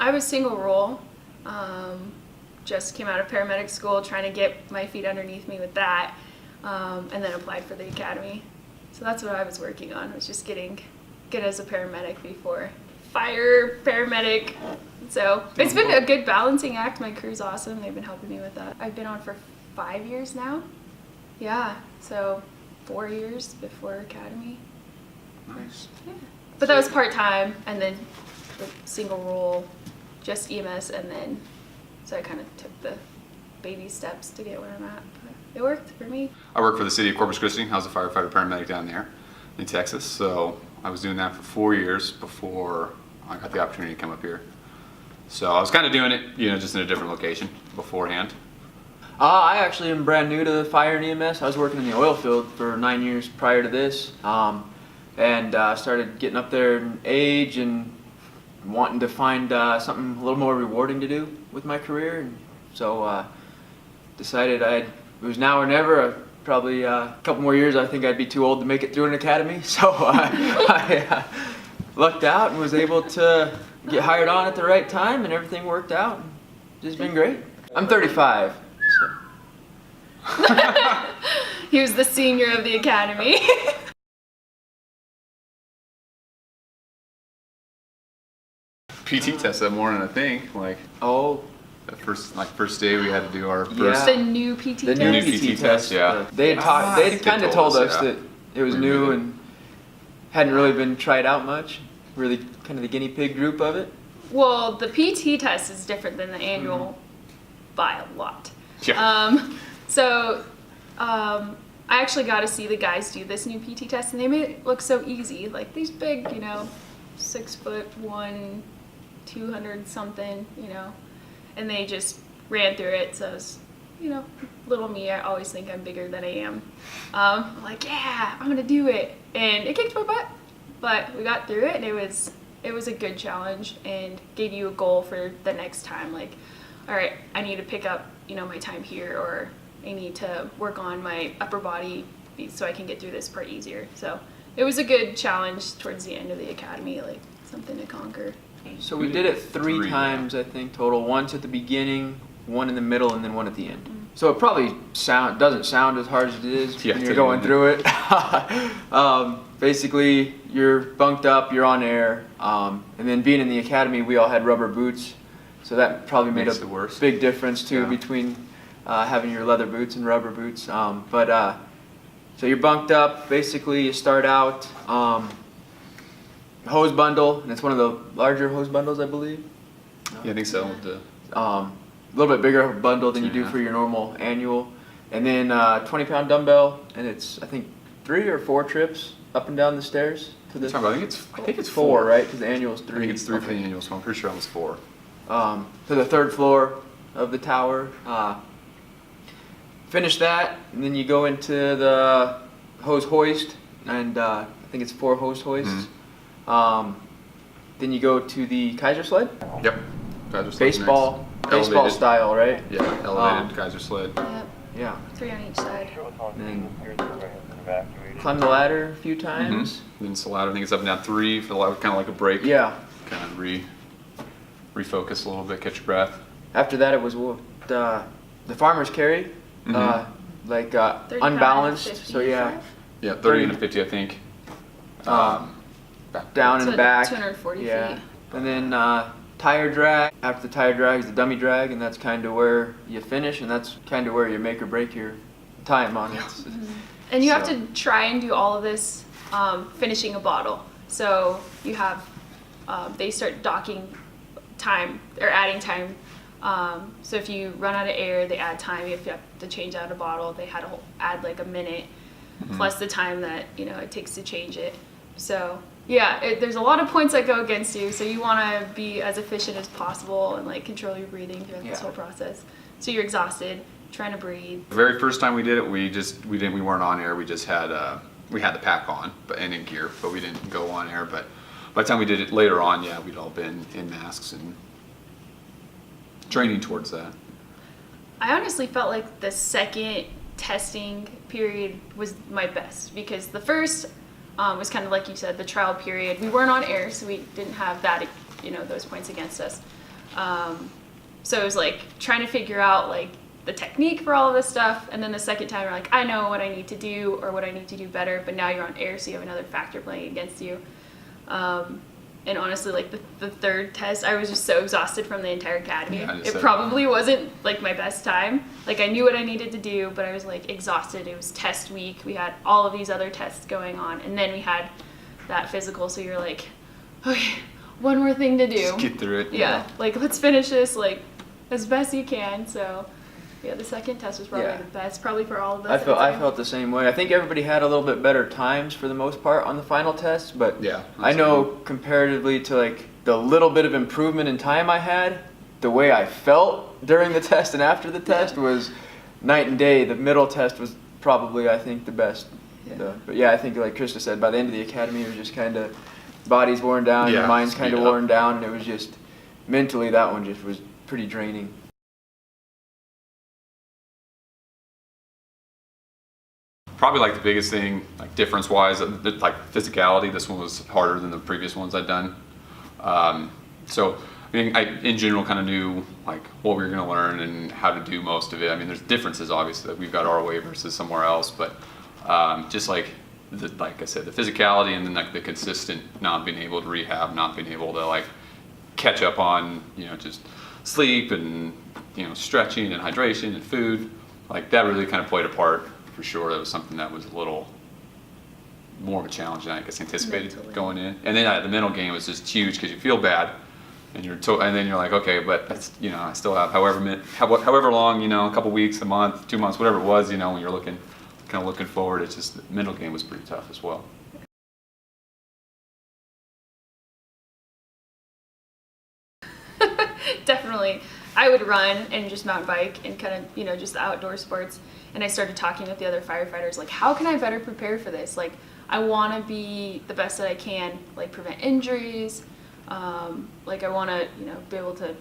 I was single role. Just came out of paramedic school, trying to get my feet underneath me with that, and then applied for the academy. So that's what I was working on. I was just getting good as a paramedic before fire paramedic. So it's been a good balancing act. My crew's awesome. They've been helping me with that. I've been on for 5 years now. Yeah, so 4 years before academy. Nice. Yeah. But that was part-time, and then the single role, just EMS, and then so I kind of took the baby steps to get where I'm at. But it worked for me. I work for the city of Corpus Christi. I was a firefighter paramedic down there in Texas. So I was doing that for 4 years before I got the opportunity to come up here. So I was kind of doing it, just in a different location beforehand. I actually am brand new to fire and EMS. I was working in the oil field for 9 years prior to this, and started getting up there in age and wanting to find something a little more rewarding to do with my career, and so decided it was now or never. Probably a couple more years, I think I'd be too old to make it through an academy, so I lucked out and was able to get hired on at the right time, and everything worked out. It's been great. I'm 35. So. He was the senior of the academy. PT test that morning, I think. Oh. The first day we had to do our first. The new PT the test? new PT test, yeah. They kind of told us yeah. that it was new and hadn't really been tried out much. Really kind of the guinea pig group of it. Well, the PT test is different than the annual by a lot. Yeah. I actually got to see the guys do this new PT test, and they made it look so easy. Like these big, 6'1", 200 something, and they just ran through it. So it was, little me, I always think I'm bigger than I am. I'm like, yeah, I'm gonna do it, and it kicked my butt, but we got through it, and it was a good challenge and gave you a goal for the next time. Like, all right, I need to pick up, my time here, or I need to work on my upper body so I can get through this part easier. So it was a good challenge towards the end of the academy, like something to conquer. So we did it three times, yeah. I think, total. Once at the beginning, one in the middle, and then one at the end. So it probably doesn't sound as hard as it is when you're going through it. Basically, you're bunked up, you're on air, and then being in the academy, we all had rubber boots. So that probably made a big difference too between having your leather boots and rubber boots. So you're bunked up. Basically, you start out hose bundle, and it's one of the larger hose bundles, I believe. Yeah, I think so. A little bit bigger bundle than you do for your normal annual, and then 20-pound dumbbell, and it's I think 3 or 4 trips up and down the stairs to the. I think it's 4, right? Because the annual's 3. I think it's 3 for the annual, so I'm pretty sure I was 4. To the 3rd floor of the tower. Finish that, and then you go into the hose hoist, and I think it's 4 hose hoists. Then you go to the Kaiser sled. Yep. Kaiser sled Baseball style, right? Yeah, elevated Kaiser sled. Yep. Yeah. 3 on each side. And then climb the ladder a few times. Then it's the ladder. I think it's up and down 3 for the ladder, kind of like a break. Yeah. Kind of refocus a little bit, catch your breath. After that, it was the farmer's carry, unbalanced. 50, so yeah. Yeah, 30 and a 50, I think. Down and back. 240 yeah. feet. And then tire drag. After the tire drag is the dummy drag, and that's kind of where you finish, and that's kind of where you make or break your time on it. And you have to try and do all of this finishing a bottle. So you have, they start docking time, or adding time. So if you run out of air, they add time. If you have to change out a bottle, they had to add like a minute plus the time that it takes to change it. So yeah, there's a lot of points that go against you. So you want to be as efficient as possible and like control your breathing throughout this whole process. So you're exhausted, trying to breathe. The very first time we did it, we weren't on air. We just had we had the pack on, and in gear, but we didn't go on air. But by the time we did it later on, yeah, we'd all been in masks and training towards that. I honestly felt like the second testing period was my best, because the first was kind of like you said, the trial period. We weren't on air, so we didn't have that, those points against us. So it was like trying to figure out like the technique for all of this stuff, and then the second time you're like, I know what I need to do or what I need to do better, but now you're on air, so you have another factor playing against you. And honestly, like the third test, I was just so exhausted from the entire academy. Yeah, it probably wasn't like my best time. Like I knew what I needed to do, but I was like exhausted. It was test week. We had all of these other tests going on, and then we had that physical. So you're like, okay, one more thing to do. Just get through it. Yeah, like let's finish this like as best you can. So yeah, the second test was probably the best, probably for all of us. I felt the same way. I think everybody had a little bit better times for the most part on the final test, but Yeah, I know comparatively to like the little bit of improvement in time I had, the way I felt during the test and after the test was night and day. The middle test was probably, I think, the best. Yeah. But yeah, I think like Krista said, by the end of the academy, it was just kind of body's worn down, Yeah, your mind's kind of speed up. worn down, and it was just mentally that one just was pretty draining. Probably like the biggest thing, like difference wise, like physicality, this one was harder than the previous ones I'd done. So I mean, I in general kind of knew like what we were going to learn and how to do most of it. I mean, there's differences obviously that we've got our way versus somewhere else, but just like like I said, the physicality and then like the consistent not being able to rehab, not being able to like catch up on, you know, just sleep and, you know, stretching and hydration and food, like that really kind of played a part. For sure, that was something that was a little more of a challenge than I guess anticipated Mentally. going in. And then the mental game was just huge because you feel bad, and and then you're like, okay, but that's, you know, I still have however long, you know, a couple weeks, a month, 2 months, whatever it was, you know, when you're kind of looking forward. It's just the mental game was pretty tough as well. Definitely. I would run and just mountain bike and kind of, you know, just the outdoor sports. And I started talking with the other firefighters, like, how can I better prepare for this? Like, I want to be the best that I can, like, prevent injuries. Like, I want to, you know, be able to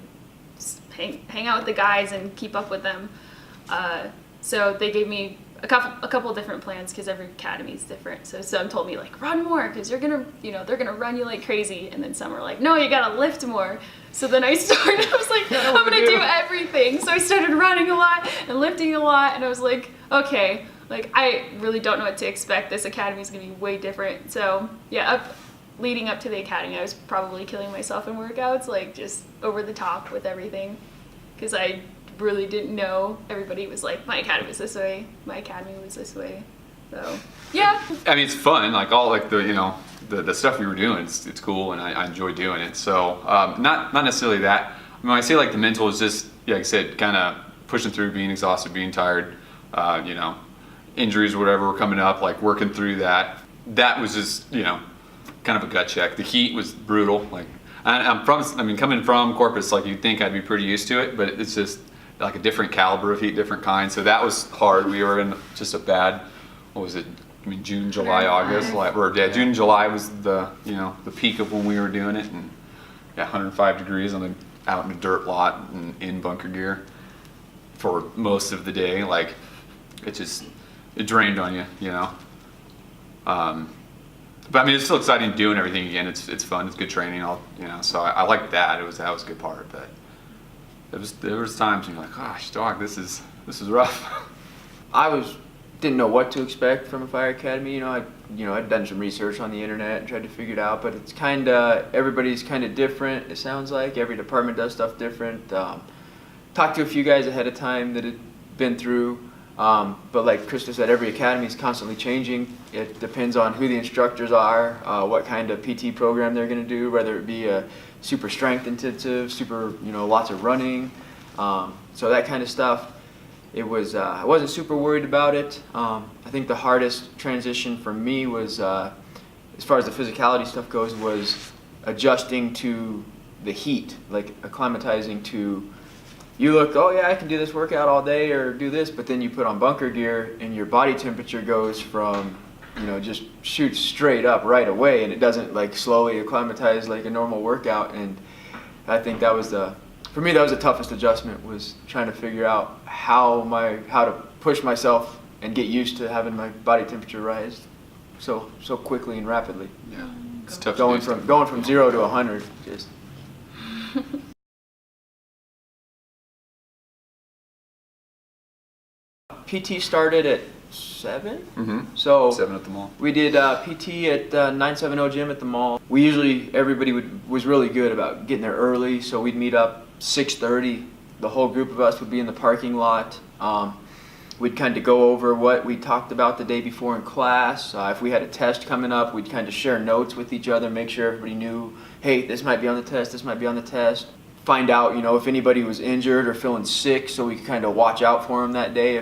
hang out with the guys and keep up with them. So they gave me a couple different plans because every academy is different. So some told me like run more because you're gonna, you know, they're gonna run you like crazy, and then some were like, no, you gotta lift more. So then I was like, I'm gonna do everything. So I started running a lot and lifting a lot, and I was like, okay, like I really don't know what to expect. This academy is gonna be way different. So yeah, leading up to the academy, I was probably killing myself in workouts, like just over the top with everything, because I really didn't know. Everybody was like, my academy was this way, my academy was this way. So yeah, I mean, it's fun, like all like the, you know, the stuff we were doing, it's cool, and I enjoy doing it. So not necessarily that. I mean, I say like the mental is just, like I said, kind of pushing through, being exhausted, being tired, you know, injuries or whatever were coming up, like working through that. That was just, you know, kind of a gut check. The heat was brutal. Like coming from Corpus, like you'd think I'd be pretty used to it, but it's just like a different caliber of heat, different kind. So that was hard. We were in just a bad, what was it? I mean, June, July, August, June, July was the, you know, the peak of when we were doing it, and yeah, 105 degrees out in a dirt lot and in bunker gear for most of the day. Like it drained on you, you know. But I mean, it's still exciting doing everything again. It's fun. It's good training. You know, so I like that. That was a good part. But there was times when you're like, gosh, dog, this is rough. Didn't know what to expect from a fire academy. I'd done some research on the internet and tried to figure it out, but it's everybody's kind of different. It sounds like every department does stuff different. Talked to a few guys ahead of time that had been through, but like Krista said, every academy is constantly changing. It depends on who the instructors are, what kind of PT program they're going to do, whether it be a super strength intensive, super, you know, lots of running, so that kind of stuff. It was, I wasn't super worried about it. I think the hardest transition for me was, as far as the physicality stuff goes, was adjusting to the heat, like acclimatizing to, you look, oh yeah, I can do this workout all day or do this, but then you put on bunker gear and your body temperature goes from, you know, just shoots straight up right away, and it doesn't like slowly acclimatize like a normal workout. And I think that was for me, that was the toughest adjustment, was trying to figure out how to push myself and get used to having my body temperature rise so quickly and rapidly. Yeah, it's tough. Going from 0 to 100, just PT started at 7. Mm-hmm. So 7 at the mall. we did PT at 970 gym at the mall. We usually, everybody was really good about getting there early, so we'd meet up 6:30. The whole group of us would be in the parking lot. We'd kind of go over what we talked about the day before in class. If we had a test coming up, we'd kind of share notes with each other, make sure everybody knew, hey, this might be on the test, this might be on the test. Find out, if anybody was injured or feeling sick, so we could kind of watch out for them that day.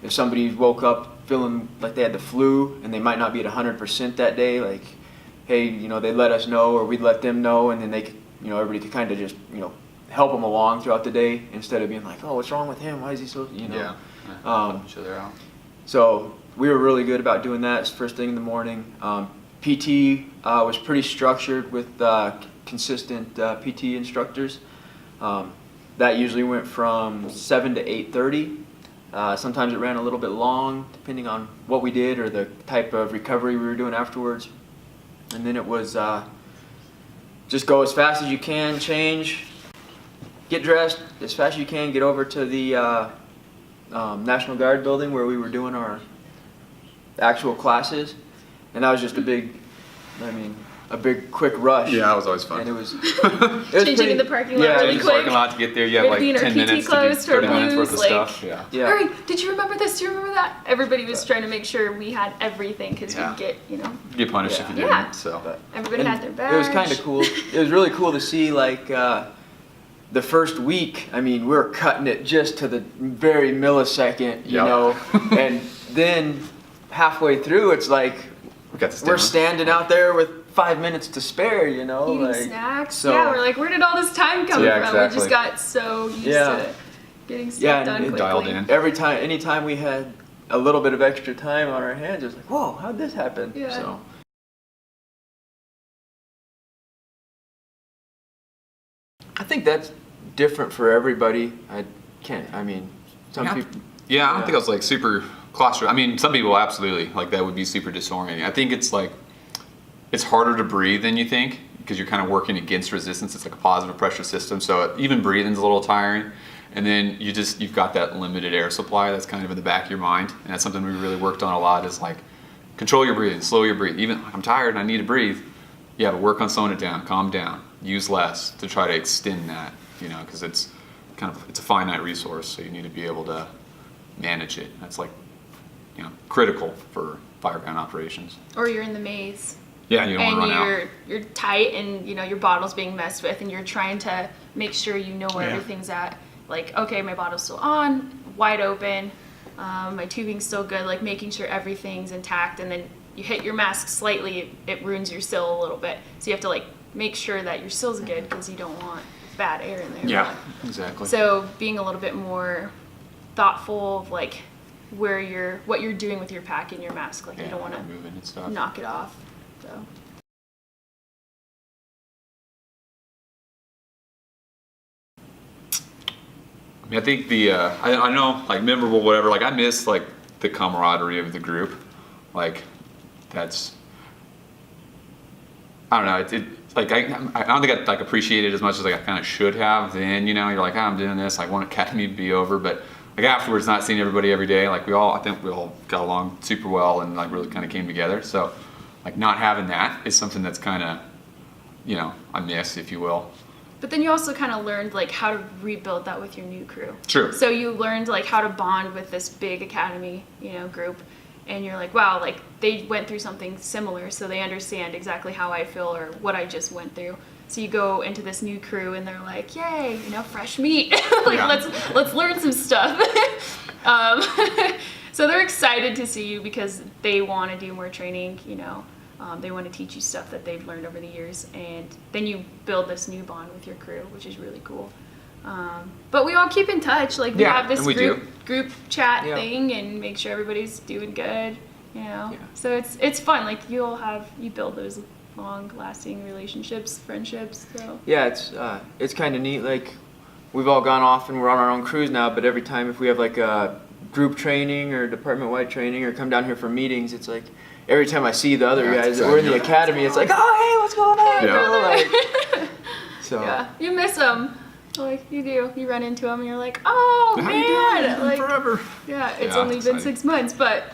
If somebody woke up feeling like they had the flu and they might not be at 100% that day, like, hey, they'd let us know or we'd let them know, and then they could, everybody could kind of just, help them along throughout the day instead of being like, oh, what's wrong with him? Why is he so, Yeah. Um, Each other out. So we were really good about doing that first thing in the morning. PT was pretty structured with consistent PT instructors. That usually went from 7 to 8:30. Sometimes it ran a little bit long, depending on what we did or the type of recovery we were doing afterwards. And then it was just go as fast as you can, change, get dressed as fast as you can, get over to the National Guard building where we were doing our actual classes. And that was just a big quick rush. Yeah, that was always fun. And it was Changing in the parking lot really Just quick. parking lot to get there. You have like Being our 10 PT minutes to do clothes, 30 our minutes worth of blues, stuff. Yeah. Yeah. Hurry, did you remember this? Do you remember that? Everybody was trying to make sure we had everything because Yeah. we'd get, Get punished Yeah. if you didn't. Yeah. So. But- everybody and had their badge. It was kind of cool. It was really cool to see, like, the first week, we were cutting it just to the very millisecond, Yep. and then halfway through, it's like We got to we're standing out there with 5 minutes to spare, Eating like, snacks. so- Yeah, we're like, where did all this time come Yeah, from? We exactly. just got so used Yeah. to getting stuff Yeah, done and it quickly. dialed in. anytime we had a little bit of extra time on our hands, it was like, whoa, how'd this happen? Yeah. So. I think that's different for everybody. Some Yeah. people. Yeah, I don't Yeah. think I was like super claustrophobic. Some people absolutely like that would be super disorienting. I think it's like it's harder to breathe than you think because you're kind of working against resistance. It's like a positive pressure system, so even breathing's a little tiring. And then you've got that limited air supply that's kind of in the back of your mind, and that's something we really worked on a lot. Is like control your breathing, slow your breathing. Even I'm tired and I need to breathe. Yeah, but work on slowing it down, calm down, use less to try to extend that. Because it's a finite resource, so you need to be able to manage it. That's like, critical for fireground operations. Or you're in the maze. Yeah, you don't want to run out. You're tight and your bottle's being messed with and you're trying to make sure you know where Yeah. everything's at. Like, okay, my bottle's still on, wide open, my tubing's still good, like making sure everything's intact, and then you hit your mask slightly, it ruins your seal a little bit. So you have to like make sure that your seal's good because you don't want bad air in there. Yeah, exactly. So being a little bit more thoughtful of like what you're doing with your pack and your mask, like you don't want to moving and stuff. knock it off. So. I think the I know like memorable whatever. Like I miss like the camaraderie of the group. Like that's I don't know. It's like I don't think I like appreciate it as much as like I kind of should have. Then you're like, oh, I'm doing this. I want academy to be over, but like afterwards, not seeing everybody every day. Like I think we all got along super well and like really kind of came together. So like not having that is something that's kind of I miss, if you will. But then you also kind of learned like how to rebuild that with your new crew. True. So you learned like how to bond with this big academy, group, and you're like, wow, like they went through something similar, so they understand exactly how I feel or what I just went through. So you go into this new crew and they're like, yay, fresh meat. Like Yeah. let's learn some stuff. So they're excited to see you because they want to do more training, they want to teach you stuff that they've learned over the years, and then you build this new bond with your crew, which is really cool. But we all keep in touch. Like we Yeah, have this and we group chat Yeah. thing, and make sure everybody's doing good. So it's fun. Like you build those long-lasting relationships, friendships. So Yeah, it's kind of neat. Like we've all gone off and we're on our own crews now, but every time if we have like a group training or department-wide training or come down here for meetings, it's like every time I see the other Yeah, guys it's that were in the exciting. academy, it's like, oh, hey, what's going on? Yeah. Like, so yeah, you miss them. Like you do, you run into them and you're like, oh How you doing? man, like Forever. yeah, it's Yeah, only been exciting. 6 months, but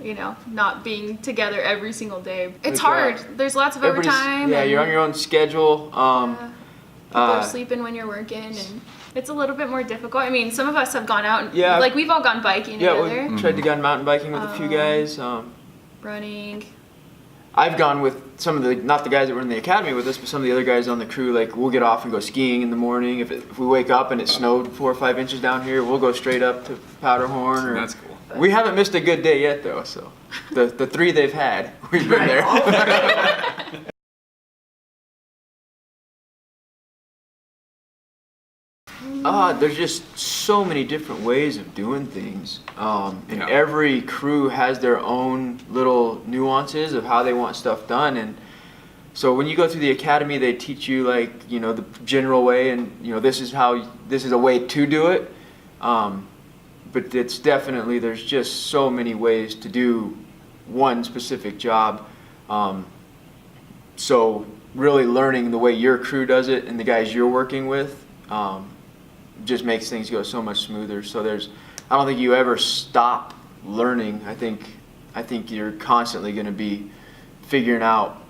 you know, not being together every single day, it's Like, hard. There's lots of Everybody's- overtime. Yeah, and, you're on your own schedule. people are sleeping when you're working, and it's a little bit more difficult. I mean, some of us have gone out, and, Yeah. like we've all gone biking Yeah, together, we tried to go mountain biking with a few guys. running. I've gone with some of the, not the guys that were in the academy with us, but some of the other guys on the crew. Like, we'll get off and go skiing in the morning. If we wake up and it snowed 4 or 5 inches down here, we'll go straight up to Powderhorn. Or, That's cool. We haven't missed a good day yet, though. So the 3 they've had, we've been there. There's just so many different ways of doing things, and Yeah. every crew has their own little nuances of how they want stuff done. And so when you go through the academy, they teach you, like, you know, the general way, and you know, this is a way to do it. But it's definitely, there's just so many ways to do one specific job. So really learning the way your crew does it and the guys you're working with just makes things go so much smoother. So I don't think you ever stop learning. I think you're constantly going to be figuring out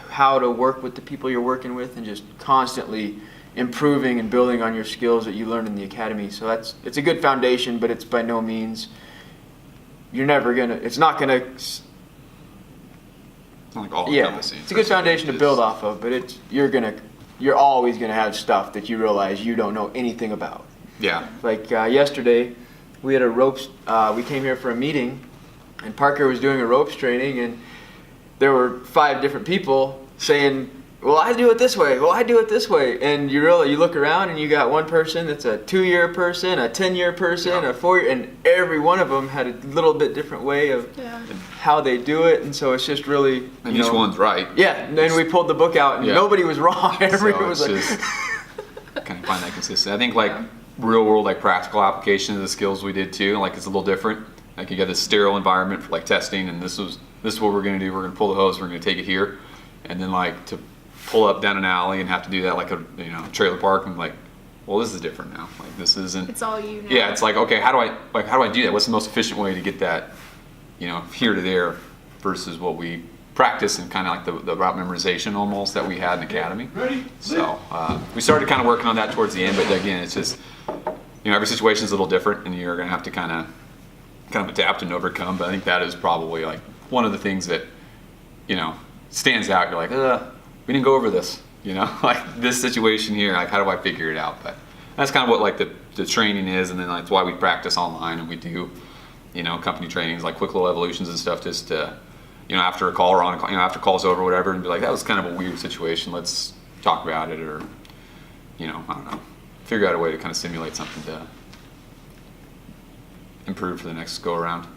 how to work with the people you're working with, and just constantly improving and building on your skills that you learned in the academy. So it's a good foundation, but it's by no means, it's not gonna, It's not like all yeah, encompassing. it's a good foundation to build off of, but you're always gonna have stuff that you realize you don't know anything about. Yeah. Like yesterday, we had we came here for a meeting, and Parker was doing a ropes training, and there were 5 different people saying, well, I do it this way, well, I do it this way. And you look around and you got one person that's a 2-year person, a 10-year person, Yeah. a 4-year, and every one of them had a little bit different way of how they do it. And so it's just really, And each one's right. yeah, and then we pulled the book out and Yeah. nobody was wrong. Everyone So was it's like, just kind of find that consistent. I think like real world, like practical application of the skills we did too, like it's a little different. Like you got this sterile environment for like testing, and this is what we're gonna do. We're gonna pull the hose. We're gonna take it here, and then like to pull up down an alley and have to do that like a trailer park, and like, well, this is different now. Like this isn't. It's all you now. Yeah, it's like, okay, how do I do that? What's the most efficient way to get that, here to there, versus what we practice and kind of like the route memorization almost that we had in academy. So we started kind of working on that towards the end, but again, it's just every situation is a little different, and you're gonna have to kind of adapt and overcome. But I think that is probably like one of the things that stands out. You're like, we didn't go over this, like this situation here, like how do I figure it out? But that's kind of what like the training is, and then that's why we practice online, and we do company trainings like quick little evolutions and stuff, just to after a call or on a call, after call's over or whatever, and be like, that was kind of a weird situation, let's talk about it, or I don't know, figure out a way to kind of simulate something to improve for the next go around.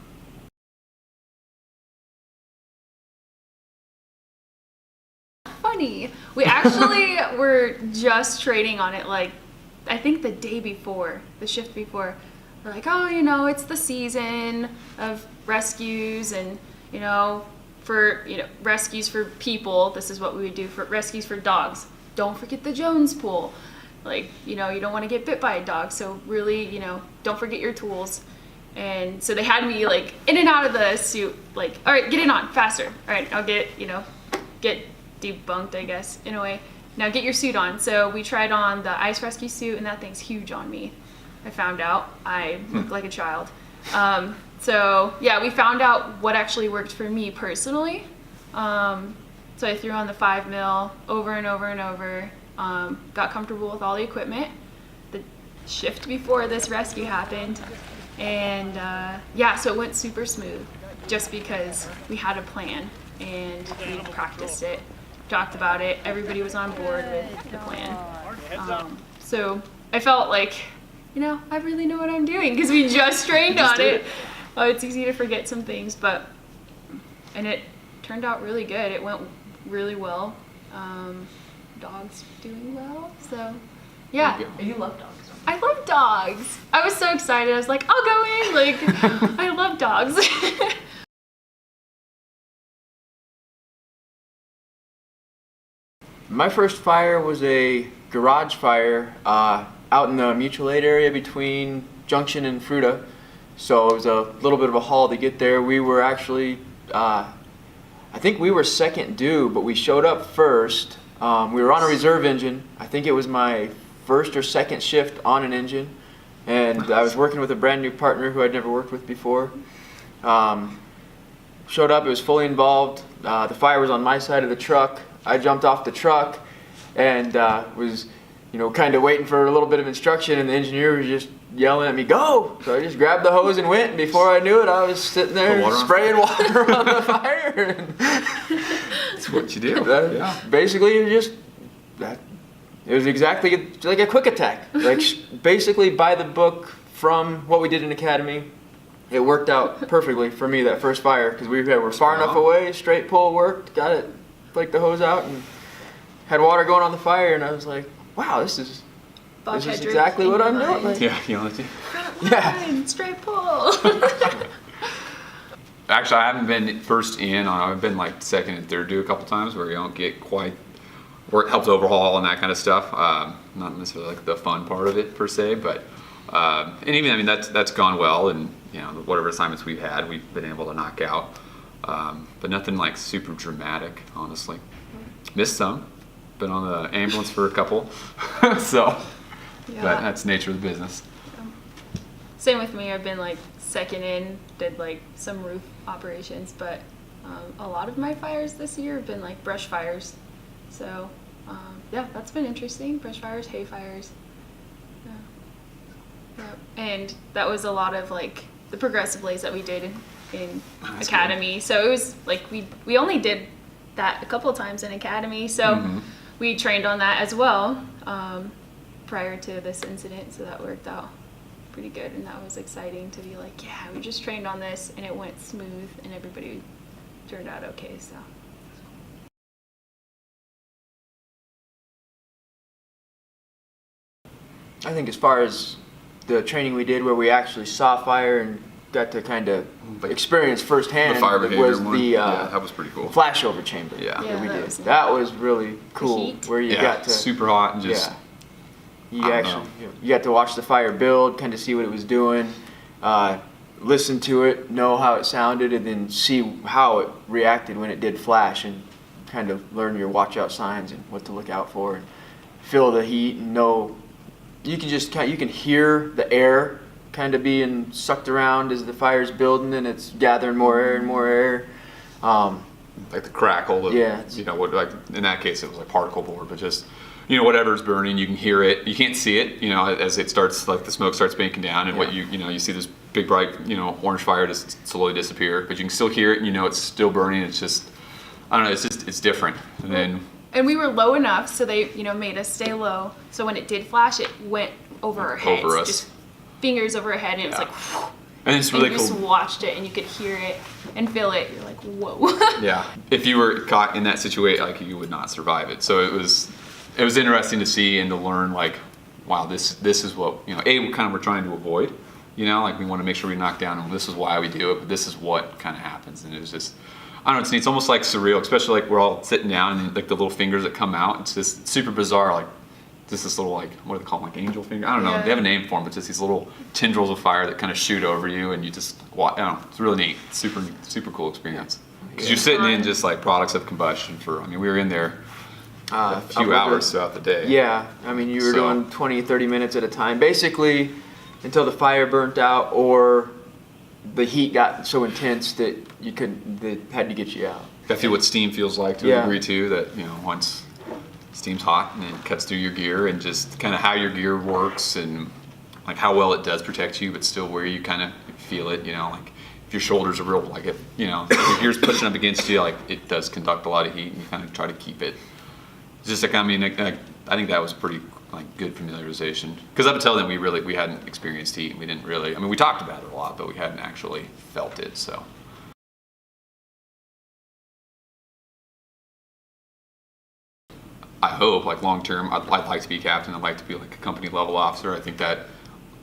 Funny. We actually were just trading on it, like I think the day before, the shift before. We're like, oh, it's the season of rescues, and for rescues for people, this is what we would do. For rescues for dogs, don't forget the Jones pool. Like, you don't want to get bit by a dog, so really, don't forget your tools. And so they had me like in and out of the suit, like, all right, get it on faster. All right, I'll get debunked, I guess, in a way. Now get your suit on. So we tried on the ice rescue suit, and that thing's huge on me. I found out I look like a child. So yeah, we found out what actually worked for me personally. So I threw on the 5 mil over and over and over. Got comfortable with all the equipment. The shift before this rescue happened, and so it went super smooth, just because we had a plan and we practiced it, talked about it. Everybody was on board with the plan. So I felt like, I really know what I'm doing, because we just trained on it. It's easy to forget some things, and it turned out really good. It went really well. Dogs doing well, so yeah. You love dogs. I love dogs. I was so excited. I was like, I'll go in. Like, I love dogs. My first fire was a garage fire out in the mutual aid area between Junction and Fruita. So it was a little bit of a haul to get there. We were actually, I think we were second due, but we showed up first. We were on a reserve engine. I think it was my first or second shift on an engine. And I was working with a brand new partner who I'd never worked with before. Showed up, it was fully involved. The fire was on my side of the truck. I jumped off the truck and was, kind of waiting for a little bit of instruction, and the engineer was just yelling at me, "Go!" So I just grabbed the hose and went, and before I knew it, I was sitting there spraying water on the fire. That's what you do. Yeah. Basically, it was exactly like a quick attack. Like basically by the book from what we did in Academy. It worked out perfectly for me that first fire because we were far enough away, straight pull worked, got it, flaked the hose out, and had water going on the fire, and I was like, wow, this is exactly what I'm doing. Like, Yeah, you know what Line, straight pull. Actually, I haven't been first in. I've been like second and third due a couple times where you don't get quite, where it helps overhaul and that kind of stuff. Not necessarily like the fun part of it per se, but and even that's gone well, and whatever assignments we've had, we've been able to knock out. But nothing like super dramatic, honestly. Missed some. Been on the ambulance for a couple, so Yeah. but that's the nature of the business. Same with me. I've been like second in, did like some roof operations, but a lot of my fires this year have been like brush fires. So yeah, that's been interesting. Brush fires, hay fires. Yeah. And that was a lot of like the progressive blaze that we did in That's Academy. So it was like we only did that a couple of times in Academy. So we trained on that as well prior to this incident. So that worked out pretty good, and that was exciting to be like, yeah, we just trained on this and it went smooth and everybody turned out okay. So I think as far as the training we did where we actually saw fire and got to kind of experience firsthand The fire behavior was one. the Yeah, that was pretty cool. flashover chamber Yeah. that Yeah, we that did. was nice. That was really cool heat. where you Yeah, got to super hot and just you I don't actually you got to watch the fire build, kind of see what it was doing, listen to it, know how it sounded, and then see how it reacted when it did flash, and kind of learn your watch out signs and what to look out for, and feel the heat and know you can hear the air kind of being sucked around as the fire's building and it's gathering more air and more air. like the crackle of, Yeah. what, like in that case it was like particle board, but just, whatever's burning, you can hear it. You can't see it, as it starts, like the smoke starts banking down, and what you see this big bright, orange fire just slowly disappear, but you can still hear it, and it's still burning. It's just, I don't know, it's different. And then, and we were low enough, so they made us stay low. So when it did flash, it went over our heads, Over us. just fingers over our head, and it was like, and it's really and you cool. just watched it, and you could hear it and feel it. You're like, whoa. Yeah, if you were caught in that situation, like you would not survive it. So it was interesting to see and to learn, like, wow, this is what kind of we're trying to avoid. Like we want to make sure we knock down, and this is why we do it, but this is what kind of happens. And it was just, I don't know, it's neat. It's almost like surreal, especially like we're all sitting down and like the little fingers that come out. It's just super bizarre, like just this little, like, what do they call them, like angel finger? I don't know. Yeah. They have a name for them, but just these little tendrils of fire that kind of shoot over you, and you just, I don't know. It's really neat. It's super cool experience. Because you're sitting in just like products of combustion for, we were in there a few hours throughout the day. Yeah, you were doing 20, 30 minutes at a time, basically until the fire burnt out or the heat got so intense that that had to get you out. I feel what steam feels like to a degree too, that, once steam's hot and it cuts through your gear, and just kind of how your gear works and like how well it does protect you, but still where you kind of feel it, like if your shoulders are real, like if your gear's pushing up against you, like it does conduct a lot of heat, and you kind of try to keep it. It's just like, I think that was pretty like good familiarization, because up until then we hadn't experienced heat, and we didn't really, we talked about it a lot, but we hadn't actually felt it, so. I hope, like long term, I'd like to be captain. I'd like to be like a company level officer. I think that,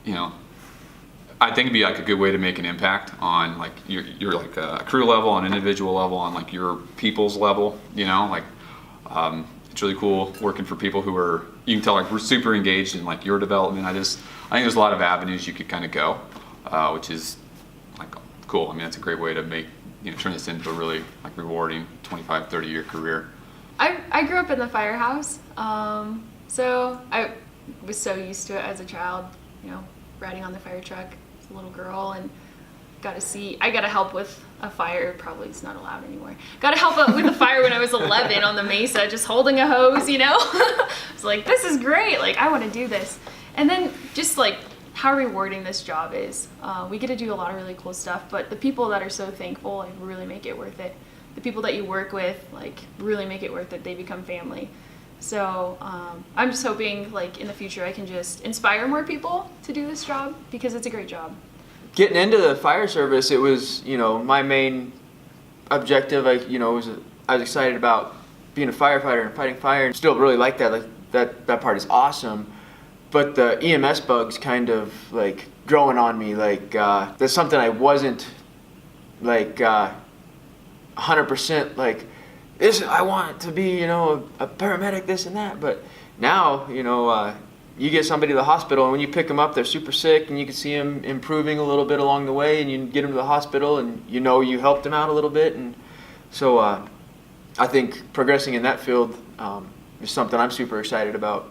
I think it'd be like a good way to make an impact on like your like a crew level, on an individual level, on like your people's level. It's really cool working for people who are, you can tell like we're super engaged in like your development. I think there's a lot of avenues you could kind of go, which is like cool. I mean, that's a great way to turn this into a really like rewarding 25, 30-year career. I grew up in the firehouse, so I was so used to it as a child, riding on the fire truck as a little girl, and I got to help with a fire. Probably it's not allowed anymore. Got to help out with a fire when I was 11 on the mesa, just holding a hose, I was like, this is great. Like, I want to do this. And then just like how rewarding this job is. We get to do a lot of really cool stuff, but the people that are so thankful, like, really make it worth it. The people that you work with, like, really make it worth it. They become family. So I'm just hoping, like, in the future I can just inspire more people to do this job, because it's a great job. Getting into the fire service, it was, my main objective. I was excited about being a firefighter and fighting fire, and still really like that. Like that part is awesome. But the EMS bug's kind of like growing on me. Like that's something I wasn't like 100% like this. I want to be, a paramedic, this and that. But now, you get somebody to the hospital, and when you pick them up, they're super sick, and you can see them improving a little bit along the way, and you get them to the hospital, and you helped them out a little bit. And so I think progressing in that field is something I'm super excited about.